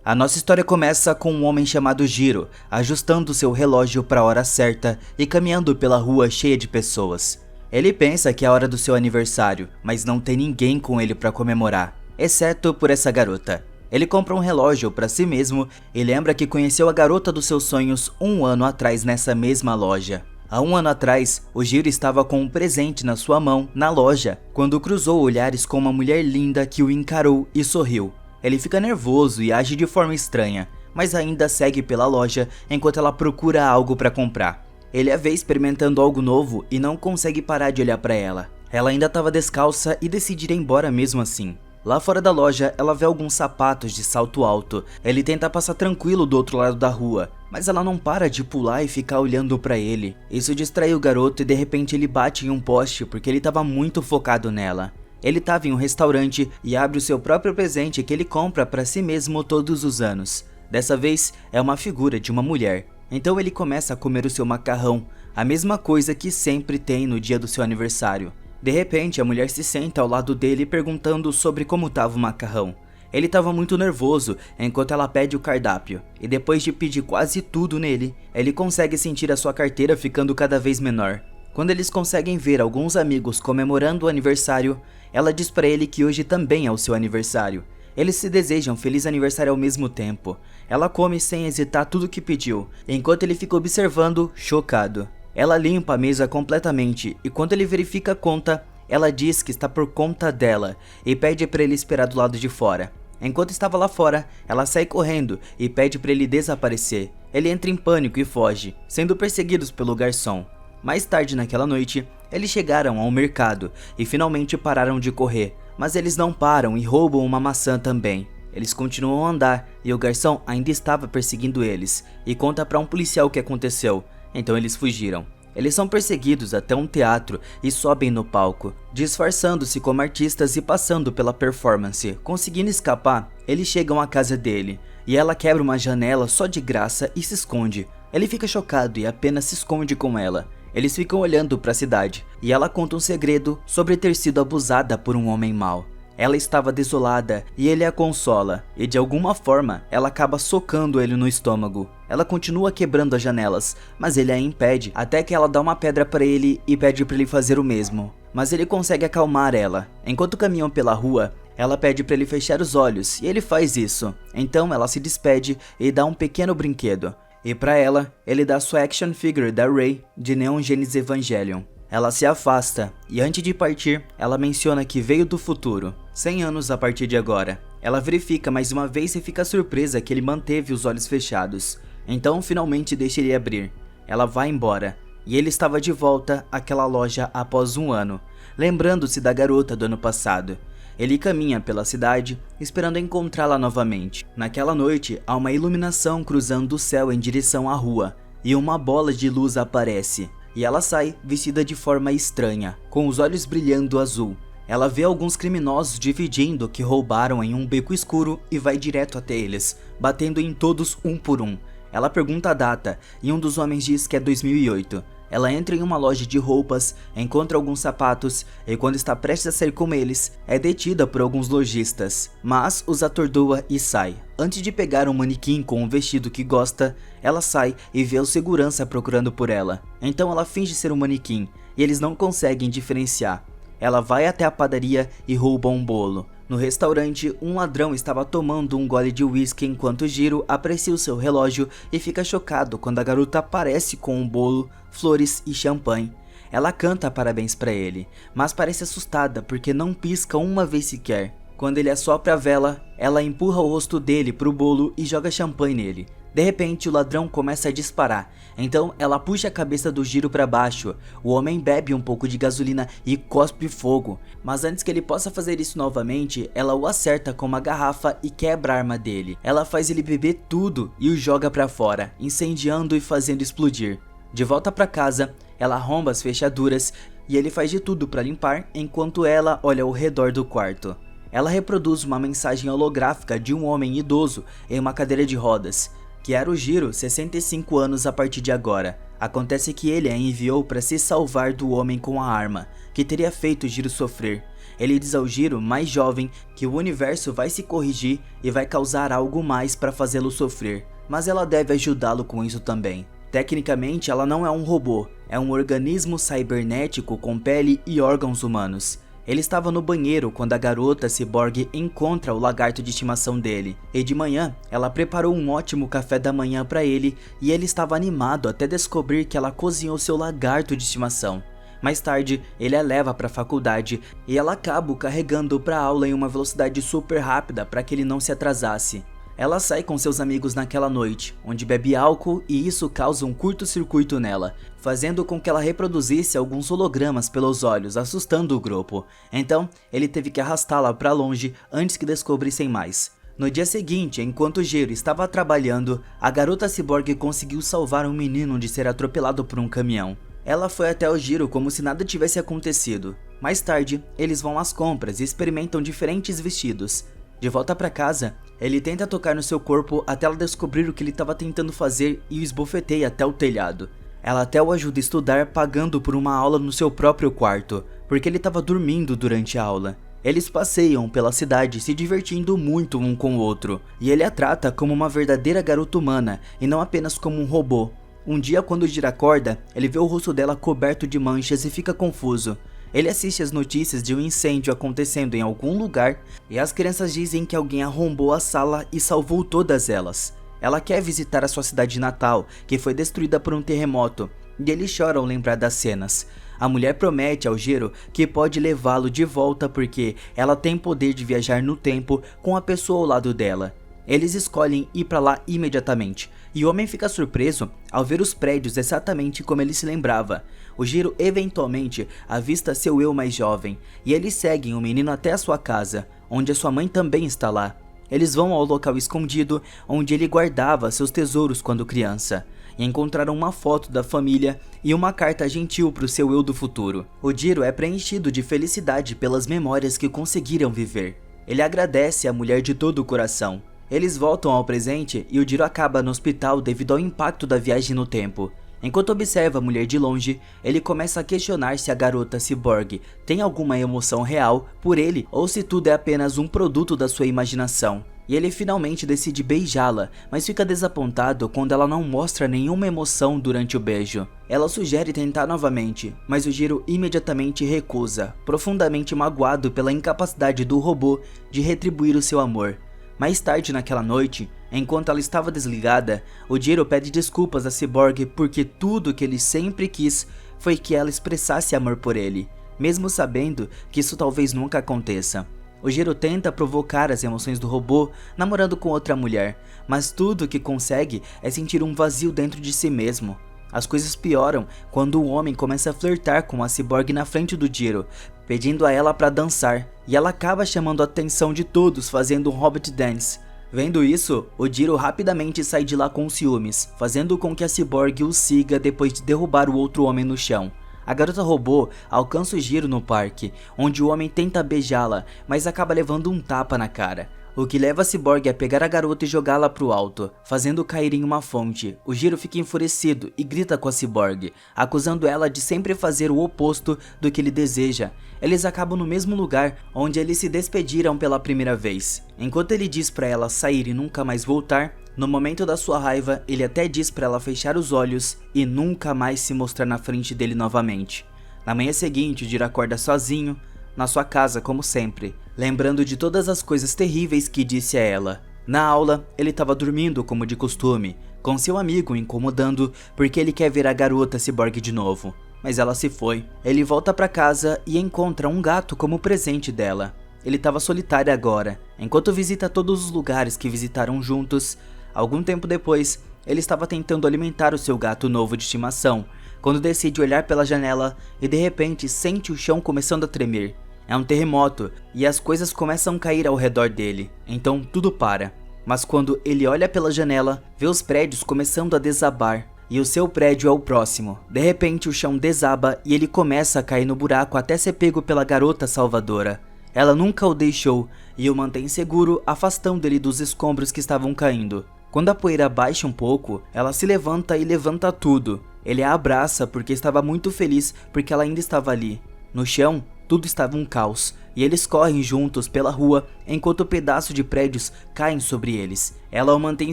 A nossa história começa com um homem chamado Jiro, ajustando seu relógio para a hora certa e caminhando pela rua cheia de pessoas. Ele pensa que é a hora do seu aniversário, mas não tem ninguém com ele para comemorar, exceto por essa garota. Ele compra um relógio para si mesmo e lembra que conheceu a garota dos seus sonhos um ano atrás nessa mesma loja. Há um ano atrás, o Jiro estava com um presente na sua mão, na loja, quando cruzou olhares com uma mulher linda que o encarou e sorriu. Ele fica nervoso e age de forma estranha, mas ainda segue pela loja enquanto ela procura algo para comprar. Ele a vê experimentando algo novo e não consegue parar de olhar para ela. Ela ainda estava descalça e decide ir embora mesmo assim. Lá fora da loja, ela vê alguns sapatos de salto alto. Ele tenta passar tranquilo do outro lado da rua, mas ela não para de pular e ficar olhando pra ele. Isso distrai o garoto e de repente ele bate em um poste porque ele estava muito focado nela. Ele estava em um restaurante e abre o seu próprio presente que ele compra para si mesmo todos os anos. Dessa vez, é uma figura de uma mulher. Então ele começa a comer o seu macarrão, a mesma coisa que sempre tem no dia do seu aniversário. De repente, a mulher se senta ao lado dele perguntando sobre como estava o macarrão. Ele estava muito nervoso enquanto ela pede o cardápio, e depois de pedir quase tudo nele, ele consegue sentir a sua carteira ficando cada vez menor. Quando eles conseguem ver alguns amigos comemorando o aniversário, ela diz para ele que hoje também é o seu aniversário. Eles se desejam feliz aniversário ao mesmo tempo. Ela come sem hesitar tudo que pediu, enquanto ele fica observando, chocado. Ela limpa a mesa completamente e quando ele verifica a conta, ela diz que está por conta dela e pede para ele esperar do lado de fora. Enquanto estava lá fora, ela sai correndo e pede para ele desaparecer. Ele entra em pânico e foge, sendo perseguidos pelo garçom. Mais tarde naquela noite, eles chegaram ao mercado e finalmente pararam de correr, mas eles não param e roubam uma maçã também. Eles continuam a andar e o garçom ainda estava perseguindo eles e conta para um policial o que aconteceu. Então eles fugiram. Eles são perseguidos até um teatro e sobem no palco, disfarçando-se como artistas e passando pela performance. Conseguindo escapar, eles chegam à casa dele, e ela quebra uma janela só de graça e se esconde. Ele fica chocado e apenas se esconde com ela. Eles ficam olhando para a cidade, e ela conta um segredo sobre ter sido abusada por um homem mau. Ela estava desolada e ele a consola, e de alguma forma ela acaba socando ele no estômago. Ela continua quebrando as janelas, mas ele a impede até que ela dá uma pedra para ele e pede para ele fazer o mesmo. Mas ele consegue acalmar ela. Enquanto caminham pela rua, ela pede para ele fechar os olhos e ele faz isso. Então ela se despede e dá um pequeno brinquedo. E para ela, ele dá sua action figure da Rey de Neon Genesis Evangelion. Ela se afasta, e antes de partir, ela menciona que veio do futuro, 100 anos a partir de agora. Ela verifica mais uma vez e fica surpresa que ele manteve os olhos fechados, então finalmente deixa ele abrir. Ela vai embora, e ele estava de volta àquela loja após um ano, lembrando-se da garota do ano passado. Ele caminha pela cidade, esperando encontrá-la novamente. Naquela noite, há uma iluminação cruzando o céu em direção à rua, e uma bola de luz aparece. E ela sai vestida de forma estranha, com os olhos brilhando azul. Ela vê alguns criminosos dividindo o que roubaram em um beco escuro e vai direto até eles, batendo em todos um por um. Ela pergunta a data e um dos homens diz que é 2008. Ela entra em uma loja de roupas, encontra alguns sapatos e quando está prestes a sair com eles, é detida por alguns lojistas, mas os atordoa e sai. Antes de pegar um manequim com um vestido que gosta, ela sai e vê o segurança procurando por ela. Então ela finge ser um manequim e eles não conseguem diferenciar. Ela vai até a padaria e rouba um bolo. No restaurante, um ladrão estava tomando um gole de uísque enquanto Jiro aprecia o seu relógio e fica chocado quando a garota aparece com um bolo, flores e champanhe. Ela canta parabéns para ele, mas parece assustada porque não pisca uma vez sequer. Quando ele assopra a vela, ela empurra o rosto dele pro bolo e joga champanhe nele. De repente, o ladrão começa a disparar, então ela puxa a cabeça do Jiro para baixo. O homem bebe um pouco de gasolina e cospe fogo, mas antes que ele possa fazer isso novamente, ela o acerta com uma garrafa e quebra a arma dele. Ela faz ele beber tudo e o joga para fora, incendiando e fazendo explodir. De volta para casa, ela arromba as fechaduras e ele faz de tudo para limpar enquanto ela olha ao redor do quarto. Ela reproduz uma mensagem holográfica de um homem idoso em uma cadeira de rodas, que era o Jiro, 65 anos a partir de agora. Acontece que ele a enviou para se salvar do homem com a arma, que teria feito Jiro sofrer. Ele diz ao Jiro, mais jovem, que o universo vai se corrigir e vai causar algo mais para fazê-lo sofrer, mas ela deve ajudá-lo com isso também. Tecnicamente, ela não é um robô, é um organismo cibernético com pele e órgãos humanos. Ele estava no banheiro quando a garota ciborgue encontra o lagarto de estimação dele, e de manhã ela preparou um ótimo café da manhã para ele e ele estava animado até descobrir que ela cozinhou seu lagarto de estimação. Mais tarde, ele a leva para a faculdade e ela acaba o carregando para a aula em uma velocidade super rápida para que ele não se atrasasse. Ela sai com seus amigos naquela noite, onde bebe álcool e isso causa um curto-circuito nela, fazendo com que ela reproduzisse alguns hologramas pelos olhos, assustando o grupo. Então, ele teve que arrastá-la para longe antes que descobrissem mais. No dia seguinte, enquanto Jiro estava trabalhando, a garota ciborgue conseguiu salvar um menino de ser atropelado por um caminhão. Ela foi até o Jiro como se nada tivesse acontecido. Mais tarde, eles vão às compras e experimentam diferentes vestidos. De volta para casa, ele tenta tocar no seu corpo até ela descobrir o que ele estava tentando fazer e o esbofeteia até o telhado. Ela até o ajuda a estudar pagando por uma aula no seu próprio quarto, porque ele estava dormindo durante a aula. Eles passeiam pela cidade se divertindo muito um com o outro, e ele a trata como uma verdadeira garota humana e não apenas como um robô. Um dia, quando Jiro acorda, ele vê o rosto dela coberto de manchas e fica confuso. Ele assiste as notícias de um incêndio acontecendo em algum lugar e as crianças dizem que alguém arrombou a sala e salvou todas elas. Ela quer visitar a sua cidade natal, que foi destruída por um terremoto, e ele chora ao lembrar das cenas. A mulher promete ao Jiro que pode levá-lo de volta porque ela tem poder de viajar no tempo com a pessoa ao lado dela. Eles escolhem ir para lá imediatamente, e o homem fica surpreso ao ver os prédios exatamente como ele se lembrava. O Jiro eventualmente avista seu eu mais jovem, e eles seguem o menino até a sua casa, onde a sua mãe também está lá. Eles vão ao local escondido, onde ele guardava seus tesouros quando criança, e encontraram uma foto da família e uma carta gentil para o seu eu do futuro. O Jiro é preenchido de felicidade pelas memórias que conseguiram viver. Ele agradece a mulher de todo o coração. Eles voltam ao presente e o Jiro acaba no hospital devido ao impacto da viagem no tempo. Enquanto observa a mulher de longe, ele começa a questionar se a garota ciborgue tem alguma emoção real por ele ou se tudo é apenas um produto da sua imaginação. E ele finalmente decide beijá-la, mas fica desapontado quando ela não mostra nenhuma emoção durante o beijo. Ela sugere tentar novamente, mas o Jiro imediatamente recusa, profundamente magoado pela incapacidade do robô de retribuir o seu amor. Mais tarde naquela noite, enquanto ela estava desligada, o Jiro pede desculpas a Cyborg porque tudo que ele sempre quis foi que ela expressasse amor por ele, mesmo sabendo que isso talvez nunca aconteça. O Jiro tenta provocar as emoções do robô namorando com outra mulher, mas tudo o que consegue é sentir um vazio dentro de si mesmo. As coisas pioram quando o homem começa a flertar com a Cyborg na frente do Jiro, pedindo a ela para dançar, e ela acaba chamando a atenção de todos fazendo um Hobbit Dance. Vendo isso, o Jiro rapidamente sai de lá com ciúmes, fazendo com que a Cyborg o siga depois de derrubar o outro homem no chão. A garota robô alcança o Jiro no parque, onde o homem tenta beijá-la, mas acaba levando um tapa na cara, o que leva a Cyborg a pegar a garota e jogá-la pro alto, fazendo cair em uma fonte. O Jiro fica enfurecido e grita com a Cyborg, acusando ela de sempre fazer o oposto do que ele deseja. Eles acabam no mesmo lugar onde eles se despediram pela primeira vez. Enquanto ele diz pra ela sair e nunca mais voltar, no momento da sua raiva, ele até diz pra ela fechar os olhos e nunca mais se mostrar na frente dele novamente. Na manhã seguinte, o Jiro acorda sozinho, na sua casa como sempre, lembrando de todas as coisas terríveis que disse a ela. Na aula, ele estava dormindo como de costume, com seu amigo incomodando porque ele quer ver a garota Cyborg de novo. Mas ela se foi. Ele volta pra casa e encontra um gato como presente dela. Ele estava solitário agora, enquanto visita todos os lugares que visitaram juntos. Algum tempo depois, ele estava tentando alimentar o seu gato novo de estimação, quando decide olhar pela janela e de repente sente o chão começando a tremer. É um terremoto e as coisas começam a cair ao redor dele, então tudo para. Mas quando ele olha pela janela, vê os prédios começando a desabar. E o seu prédio é o próximo. De repente o chão desaba e ele começa a cair no buraco até ser pego pela garota salvadora. Ela nunca o deixou e o mantém seguro, afastando ele dos escombros que estavam caindo. Quando a poeira baixa um pouco, ela se levanta e levanta tudo. Ele a abraça porque estava muito feliz porque ela ainda estava ali. No chão, tudo estava um caos, e eles correm juntos pela rua enquanto pedaços de prédios caem sobre eles. Ela o mantém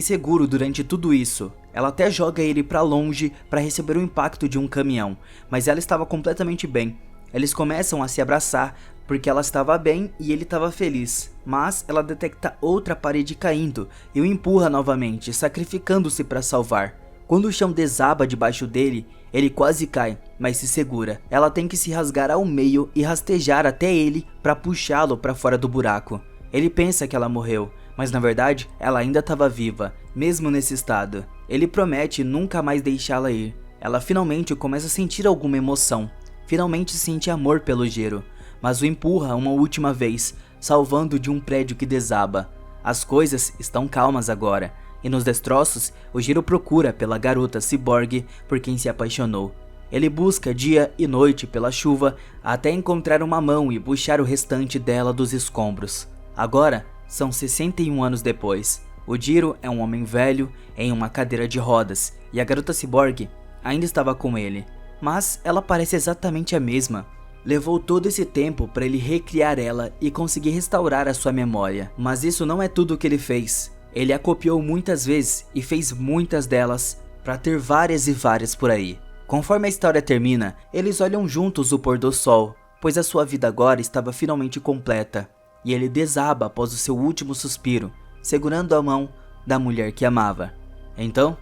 seguro durante tudo isso. Ela até joga ele pra longe para receber o impacto de um caminhão, mas ela estava completamente bem. Eles começam a se abraçar porque ela estava bem e ele estava feliz, mas ela detecta outra parede caindo e o empurra novamente, sacrificando-se para salvar. Quando o chão desaba debaixo dele, ele quase cai, mas se segura. Ela tem que se rasgar ao meio e rastejar até ele para puxá-lo para fora do buraco. Ele pensa que ela morreu, mas na verdade ela ainda estava viva, mesmo nesse estado. Ele promete nunca mais deixá-la ir. Ela finalmente começa a sentir alguma emoção. Finalmente sente amor pelo Jiro, mas o empurra uma última vez, salvando de um prédio que desaba. As coisas estão calmas agora, e nos destroços, o Jiro procura pela garota ciborgue por quem se apaixonou. Ele busca dia e noite pela chuva até encontrar uma mão e puxar o restante dela dos escombros. Agora, são 61 anos depois. O Jiro é um homem velho em uma cadeira de rodas, e a garota ciborgue ainda estava com ele. Mas ela parece exatamente a mesma. Levou todo esse tempo para ele recriar ela e conseguir restaurar a sua memória. Mas isso não é tudo o que ele fez. Ele a copiou muitas vezes e fez muitas delas para ter várias e várias por aí. Conforme a história termina, eles olham juntos o pôr do sol, pois a sua vida agora estava finalmente completa. E ele desaba após o seu último suspiro, segurando a mão da mulher que amava. Então,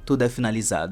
tudo é finalizado.